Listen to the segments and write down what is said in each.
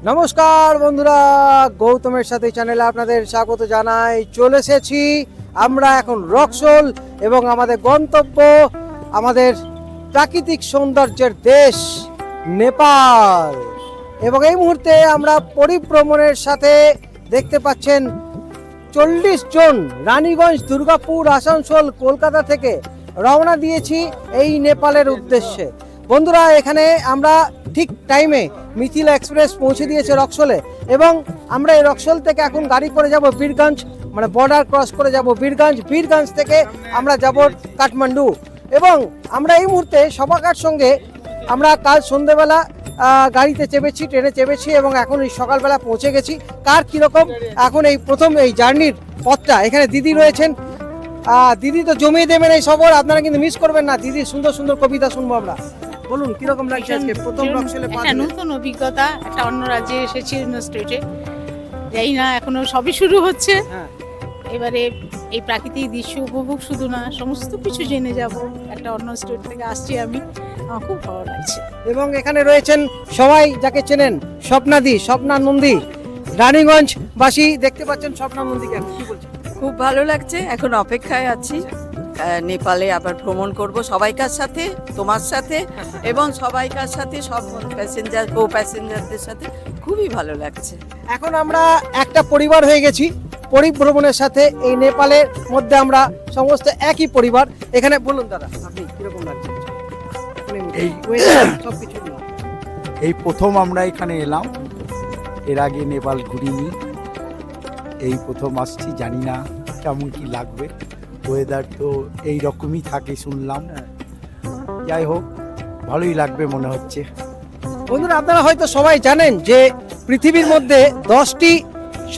নমস্কার বন্ধুরা, গৌতমের সাথে চ্যানেলে আপনাদের স্বাগত জানাই। চলে এসেছি আমরা এখন রক্সোল এবং আমাদের গন্তব্য আমাদের প্রাকৃতিক সৌন্দর্যের দেশ নেপাল। এবং এই মুহূর্তে আমরা পরিভ্রমণের সাথে দেখতে পাচ্ছেন 40 জন রানীগঞ্জ, দুর্গাপুর, আসানসোল, কলকাতা থেকে রওনা দিয়েছি এই নেপালের উদ্দেশ্যে। বন্ধুরা, এখানে আমরা ঠিক টাইমে মিথিলা এক্সপ্রেস পৌঁছে দিয়েছে রক্সোলে এবং আমরা এই রক্সোল থেকে এখন গাড়ি করে যাব বীরগঞ্জ, মানে বর্ডার ক্রস করে যাব বীরগঞ্জ। বীরগঞ্জ থেকে আমরা যাব কাঠমান্ডু এবং আমরা এই মুহূর্তে সবাকার সঙ্গে আমরা কাল সন্ধ্যেবেলা গাড়িতে চেপেছি, ট্রেনে চেপেছি এবং এখন এই সকালবেলা পৌঁছে গেছি। কার কীরকম এখন এই প্রথম এই জার্নির পথটা, এখানে দিদি রয়েছেন। দিদি তো জমিয়ে দেবেন এই সফর, আপনারা কিন্তু মিস করবেন না। দিদির সুন্দর সুন্দর কবিতা শুনবো আমরা। বলুন কিরকম লাগছে আজকে প্রথম রক্সোলে? একটা নতুন অভিজ্ঞতা, একটা অন্য রাজ্যে এসেছি, অন্য স্টেটে যাই না, এখনো সবই শুরু হচ্ছে। এবারে এই প্রাকৃতিক দৃশ্য উপভোগ শুধু না, সমস্ত কিছু জেনে যাব। একটা অন্য স্টেট থেকে আসছি আমি, আমার খুব ভালো লাগছে। এবং এখানে রয়েছেন সবাই যাকে চেনেন, স্বপ্নাদি, স্বপ্নানন্দী, রানীগঞ্জ বাসী দেখতে পাচ্ছেন স্বপ্নানন্দীকে। কি বলছেন? খুব ভালো লাগছে, এখন অপেক্ষায় আছি। নেপালে আবার ভ্রমণ করব সবাইকার সাথে, তোমার সাথে এবং সবাইকার সাথে, সব প্যাসেঞ্জার, কো প্যাসেঞ্জারদের সাথে। খুবই ভালো লাগছে। এখন আমরা একটা পরিবার হয়ে গেছি পরিভ্রমণের সাথে। এই নেপালের মধ্যে আমরা সমস্ত একই পরিবার। এখানে বলুন দাদা, আপনি কিরকম লাগছে? এই প্রথম আমরা এখানে এলাম, এর আগে নেপাল ঘুরিনি, এই প্রথম আসছি, জানি না কেমন কি লাগবে। ওয়েদার তো এই রকমই থাকে শুনলাম, যাই হোক ভালোই লাগবে মনে হচ্ছে। বন্ধুরা, আপনারা হয়তো সবাই জানেন যে পৃথিবীর মধ্যে 10টি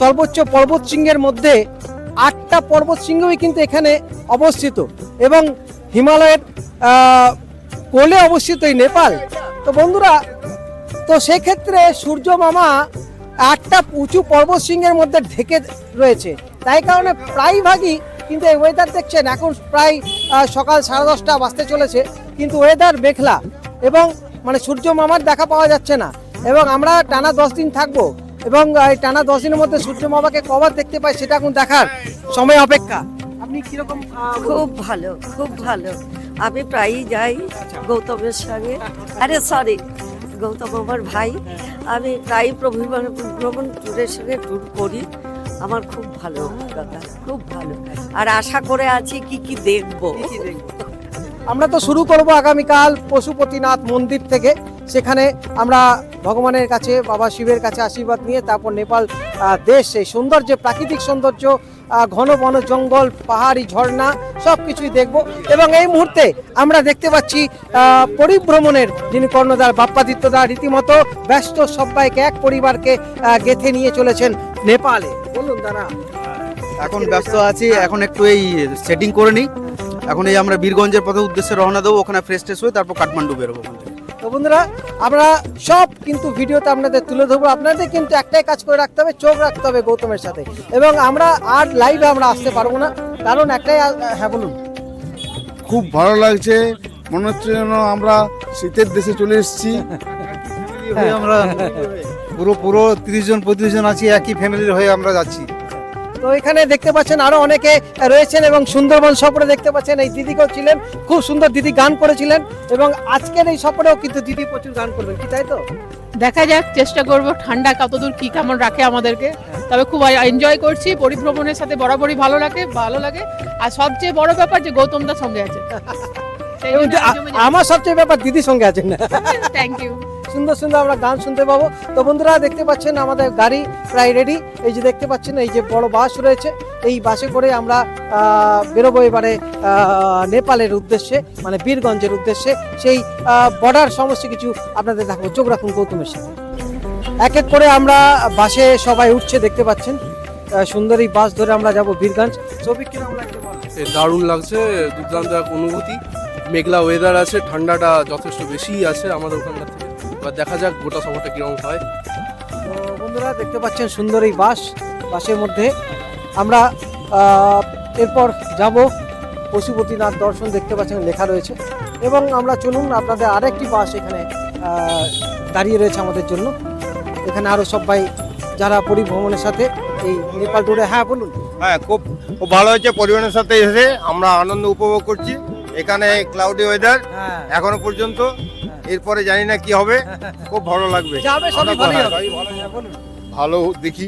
সর্বোচ্চ পর্বত শৃঙ্গের মধ্যে 8টা পর্বত শৃঙ্গই কিন্তু এখানে অবস্থিত এবং হিমালয়ের কোলে অবস্থিত এই নেপাল। তো বন্ধুরা, তো সেক্ষেত্রে সূর্য মামা 8টা উঁচু পর্বত শৃঙ্গের মধ্যে ঢেকে রয়েছে। তাই কারণে প্রায় ভাগই কিন্তু এই ওয়েদার দেখছেন, এখন প্রায় সকাল 10:30 বাজতে চলেছে, কিন্তু ওয়েদার মেঘলা এবং মানে সূর্য মামার দেখা পাওয়া যাচ্ছে না। এবং আমরা টানা 10 দিন থাকবো এবং এই টানা 10 দিনের মধ্যে সূর্য মামাকে কবার দেখতে পাই সেটা এখন দেখার সময় অপেক্ষা। আপনি কিরকম? খুব ভালো, খুব ভালো। আমি প্রায়ই যাই গৌতমের সঙ্গে, আরে সরি, গৌতম আমার ভাই। আমি প্রায় ভ্রমণ ট্যুরের সঙ্গে ট্যুর করি। আমার খুব ভালো অভিজ্ঞতা, খুব ভালো। আর আশা করে আছি কি কি দেখবো। আমরা তো শুরু করব আগামীকাল পশুপতিনাথ মন্দির থেকে। সেখানে আমরা ভগবানের কাছে, বাবা শিবের কাছে আশীর্বাদ নিয়ে তারপর নেপাল দেশ, সেই সৌন্দর্য, প্রাকৃতিক সৌন্দর্য, ঘন বন জঙ্গল, পাহাড়ি ঝর্ণা সব কিছুই দেখব। এবং এই মুহূর্তে আমরা দেখতে পাচ্ছি পরিভ্রমণের যিনি কর্ণধার, বাপ্পাদিত্যদা রীতিমতো ব্যস্ত, সবাইকে এক পরিবারকে গেঁথে নিয়ে চলেছেন নেপালে। বলুন দাদা। এখন ব্যস্ত আছি, এখন একটু এই সেটিং করে নিই। এখন এই আমরা বীরগঞ্জের পথে উদ্দেশ্যে রওনা দেবো, ওখানে ফ্রেশ ট্রেশ হয়ে তারপর কাঠমান্ডু বেরোবো। তো বন্ধুরা, আমরা সব কিন্তু ভিডিওতে আপনাদের তুলে ধরবো। আপনাদের কিন্তু একটাই কাজ করে রাখতে হবে, চোখ রাখতে হবে গৌতমের সাথে। এবং আমরা আর লাইভে আমরা আসতে পারবো না, কারণ একটাই। হ্যাঁ বলুন। খুব ভালো লাগছে, মনে হচ্ছে যেন আমরা শীতের দেশে চলে এসেছি। আমরা পুরো 30 জন 35 জন আছি, একই ফ্যামিলির হয়ে আমরা যাচ্ছি। তো এখানে দেখতে পাচ্ছেন আরো অনেকে রয়েছেন এবং সুন্দরবন সফরে দেখতে পাচ্ছেন এই দিদিকেও ছিলেন, খুব সুন্দর দিদি গান করেছিলেন এবং আজকের এই সফরেও কিন্তু দিদি প্রচুর গান করবেন, কি তাই তো? দেখা যাক, চেষ্টা করব ঠান্ডা কতদূর কি কেমন রাখে আমাদেরকে। তবে খুব এনজয় করছি, পরিভ্রমণের সাথে বরাবরই ভালো লাগে। আর সবচেয়ে বড় ব্যাপার যে গৌতমদার সঙ্গে আছে। আমার সবচেয়ে ব্যাপার দিদির সঙ্গে আছেন। Thank you. সুন্দর সুন্দর আমরা গান শুনতে পাবো। তো বন্ধুরা, দেখতে পাচ্ছেন আমাদের গাড়ি প্রায় রেডি। এই যে দেখতে পাচ্ছেন, এই যে বড় বাস রয়েছে, এই বাসে করে আমরা বেরোবো এবারে নেপালের উদ্দেশ্যে, মানে বীরগঞ্জের উদ্দেশ্যে। সেই বর্ডার সমস্ত কিছু আপনাদের দেখাবো, চোখ রাখুন গৌতমের সাথে। এক এক করে আমরা বাসে সবাই উঠছে, দেখতে পাচ্ছেন সুন্দর এই বাস ধরে আমরা যাব বীরগঞ্জ। ছবি কিরকম লাগছে? দারুণ লাগছে, দুর্দান্ত এক অনুভূতি। মেঘলা ওয়েদার আছে, ঠান্ডাটা যথেষ্ট বেশি আছে আমাদের ওখানকার থেকে। এবার দেখা যাক গোটা সফরটা কিরকম হয়। তো বন্ধুরা, দেখতে পাচ্ছেন সুন্দর এই বাসের মধ্যে আমরা এরপর যাব পশুপতিনাথ দর্শন, দেখতে পাচ্ছেন লেখা রয়েছে। এবং আমরা চলুন, আপনাদের আরেকটি বাস এখানে দাঁড়িয়ে রয়েছে আমাদের জন্য। এখানে আরো সবাই যারা পরিভ্রমণের সাথে এই নেপাল ট্যুরে। হ্যাঁ বলুন। হ্যাঁ, খুব খুব ভালো হয়েছে। পরিবারের সাথে এসে আমরা আনন্দ উপভোগ করছি। এখানে ক্লাউডি ওয়েদার হ্যাঁ এখনো পর্যন্ত, এরপরে জানি না কি হবে, খুব ভালো লাগবে। যাবে সবই ভালো হবে। হ্যাঁ, বলুন। ভালো দেখি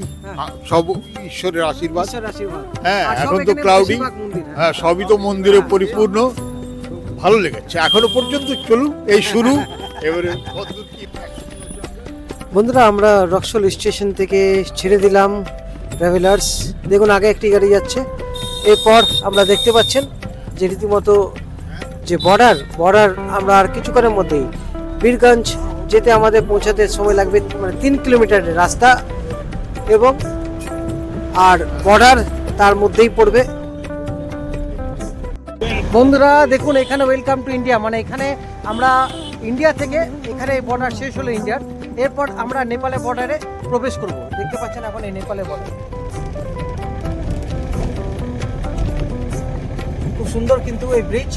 সব ঈশ্বরের আশীর্বাদ। ঈশ্বরের আশীর্বাদ। হ্যাঁ, আর সব এখন তো এখানে ক্লাউডি, বেশিরভাগ মন্দির, হ্যাঁ সবই তো মন্দিরে পরিপূর্ণ, ভালো লেগেছে এখনো পর্যন্ত। চলুন, এই শুরু, এবারে কতদূর কি। বন্ধুরা আমরা রক্সল স্টেশন থেকে ছেড়ে দিলাম ট্রাভেলার্স। দেখুন আগে একটি গাড়ি যাচ্ছে, এরপর আমরা দেখতে পাচ্ছেন যে রীতিমতো যে বর্ডার আমরা আর কিছুক্ষণের মধ্যেই বীরগঞ্জ যেতে আমাদের পৌঁছাতে সময় লাগবে মানে 3 কিলোমিটারের রাস্তা, এবং আর বর্ডার তার মধ্যেই পড়বে। বন্ধুরা দেখুন এখানে ওয়েলকাম টু ইন্ডিয়া, মানে এখানে আমরা ইন্ডিয়া থেকে, এখানে বর্ডার শেষ হলো ইন্ডিয়ার, এরপর আমরা নেপালের বর্ডারে প্রবেশ করব। দেখতে পাচ্ছেন এখন এই নেপালের বর্ডার খুব সুন্দর কিন্তু এই ব্রিজ।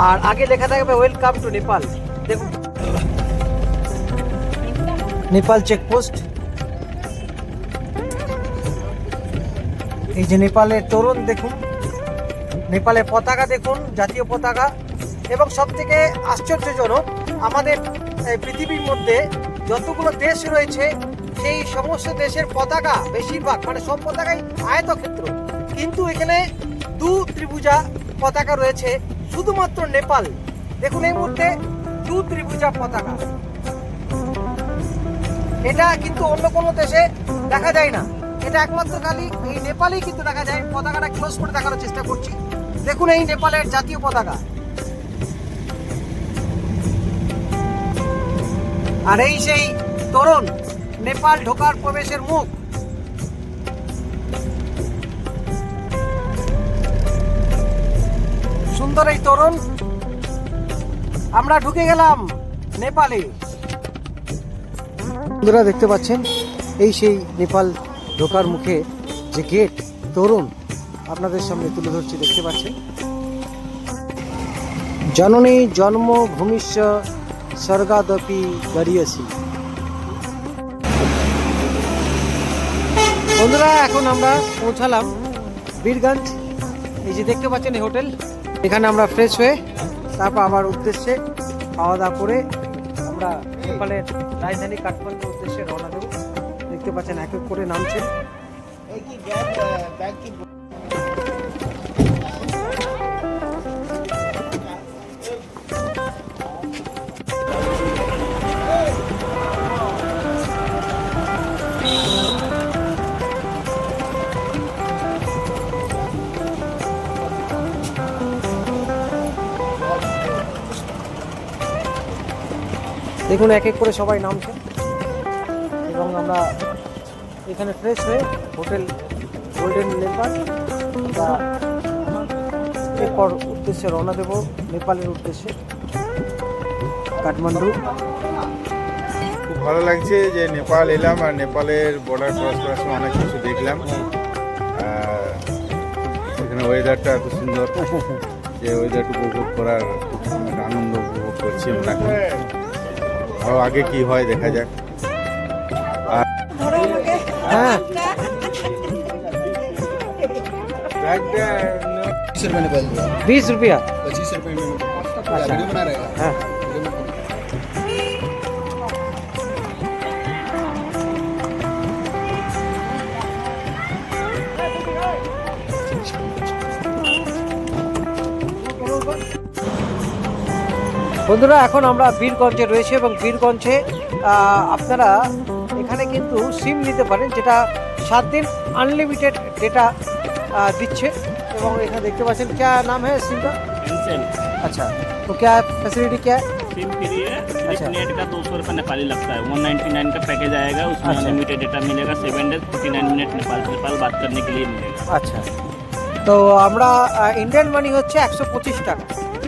আর আগে লেখা থাকবে ওয়েলকাম টু নেপাল। দেখুন নেপাল চেকপোস্ট, এই যে নেপালের তরুণ দেখুন, নেপালের পতাকা দেখুন, জাতীয় পতাকা। এবং সব থেকে আশ্চর্যজনক, আমাদের এই পৃথিবীর মধ্যে যতগুলো দেশ রয়েছে সেই সমস্ত দেশের পতাকা বেশিরভাগ মানে সব পতাকাই আয়তক্ষেত্র, কিন্তু এখানে 2 ত্রিভুজা পতাকা রয়েছে শুধুমাত্র নেপাল। দেখুন এই মুহূর্তে 2 ত্রিভুজা পতাকা, এটা কিন্তু অন্য কোনো দেশে দেখা যায় না, এটা একমাত্র খালি এই নেপালেই কিন্তু দেখা যায়। পতাকাটা ক্লোজ করে দেখানোর চেষ্টা করছি। দেখুন এই নেপালের জাতীয় পতাকা, আর এই সেই তোরণ, নেপাল ঢোকার প্রবেশের মুখ। সুন্দর এই তোরণ, আমরা ঢুকে গেলাম নেপালে। বন্ধুরা দেখতে পাচ্ছেন এই সেই নেপাল ঢোকার মুখে যে গেট, তোরণ আপনাদের সামনে তুলে ধরছি। দেখতে পাচ্ছেন জননী জন্মভূমিশ্চ স্বর্গাদপি গরিয়সী। বন্ধুরা এখন আমরা পৌঁছালাম বীরগঞ্জ। এই যে দেখতে পাচ্ছেন এই হোটেল, এখানে আমরা ফ্রেশ হয়ে তারপর আমার উদ্দেশ্যে খাওয়া দাওয়া করে আমরা নেপালের রাজধানী কাঠমান্ডুর উদ্দেশ্যে রওনা দেব। দেখতে পাচ্ছেন এক এক করে নামছেন। দেখুন এক এক করে সবাই নামছে, এবং আমরা এখানে ফ্রেশ হয়ে হোটেল গোল্ডেন লেপার্ড বা এরপর উদ্দেশ্যে রওনা দেব নেপালের উদ্দেশ্যে কাঠমান্ডু। খুব ভালো লাগছে যে নেপাল এলাম, আর নেপালের বর্ডার ক্রস করার সময় অনেক কিছু দেখলাম। এখানে ওয়েদারটা এত সুন্দর যে ওয়েদারটা উপভোগ করার একটা আনন্দ উপভোগ করছি আমরা। আরও আগে কি হয় দেখা যাক। হ্যাঁ 20 रुपया। 25 रुपए में अच्छा। वीडियो बना रहेगा। हाँ বন্ধুরা এখন আমরা বীরগঞ্জে রয়েছে, এবং বীরগঞ্জে আপনারা এখানে কিন্তু সিম নিতে পারেন, যেটা 7 दिन अनलिमिटेड डेटा দিচ্ছে। এবং এখানে দেখতে পাচ্ছেন क्या नाम है सिम का? अच्छा, तो क्या फैसिलिटी क्या है? सिम फ्री है। अच्छा। नेट का 200 रुपये नेपाली लगता है। 199 का पैकेज आएगा, उसमें अच्छा। अनलिमिटेड डेटा मिलेगा। 7 डेज 49 मिनट नेपाल बात करने के लिए मिलेगा। আচ্ছা, তো আমরা ইন্ডিয়ান মানি হচ্ছে 125 টাকা।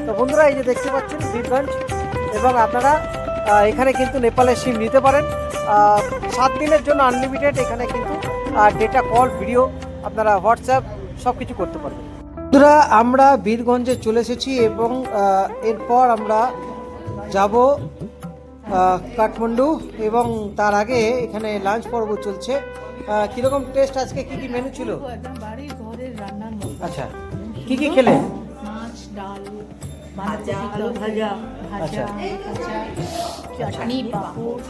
তো বন্ধুরা এই যে দেখতে পাচ্ছেন বীরগঞ্জ, এবং আপনারা এখানে কিন্তু নেপালের সিম নিতে পারেন 7 দিনের জন্য আনলিমিটেড। এখানে কিন্তু ডেটা, কল, ভিডিও আপনারা হোয়াটসঅ্যাপ সব কিছু করতে পারবেন। বন্ধুরা আমরা বীরগঞ্জে চলে এসেছি, এবং এরপর আমরা যাব কাঠমান্ডু, এবং তার আগে এখানে লাঞ্চ পর্ব চলছে। কীরকম টেস্ট, আজকে কি কি মেনু ছিল? একদম বাড়ির ঘরের রান্নার মতো। আচ্ছা, কি কি খেলে? মাছ, ডাল, ভাজা, আলু ভাজা, আচ্ছা চাটনি, পাঁপড়।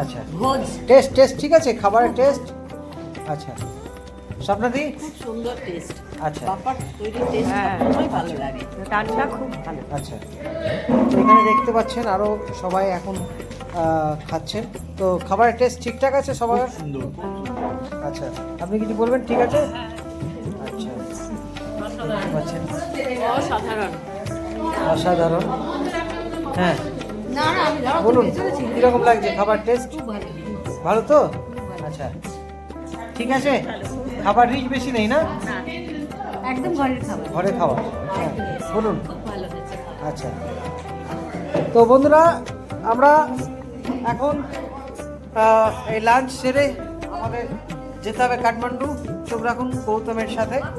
আচ্ছা, ভোজ। টেস্ট ঠিক আছে, খাবারের টেস্ট? আচ্ছা, স্বপ্নাদি? খুব সুন্দর টেস্ট। আচ্ছা বাবার তৈরি টেস্ট সবসময় ভালো লাগে। রান্না খুব ভালো। আচ্ছা, তো এখানে দেখতে পাচ্ছেন আরও সবাই এখন খাচ্ছেন। তো খাবারের টেস্ট ঠিকঠাক আছে সবার? সুন্দর। আচ্ছা, আপনি কিছু বলবেন? ঠিক আছে। আচ্ছা, দেখতে পাচ্ছেন অসাধারণ। অসাধারণ। হ্যাঁ, বলুন কীরকম লাগছে খাবার টেস্ট? ভালো তো? আচ্ছা, ঠিক আছে। খাবার রিচ বেশি নেই না? একদম ঘরের খাবার। ঘরে খাওয়া। হ্যাঁ, বলুন। ভালো হয়েছে। আচ্ছা, তো বন্ধুরা আমরা এখন এই লাঞ্চ সেরে আমাদের যেতে হবে কাঠমান্ডু। চোখ রাখুন গৌতমের সাথে।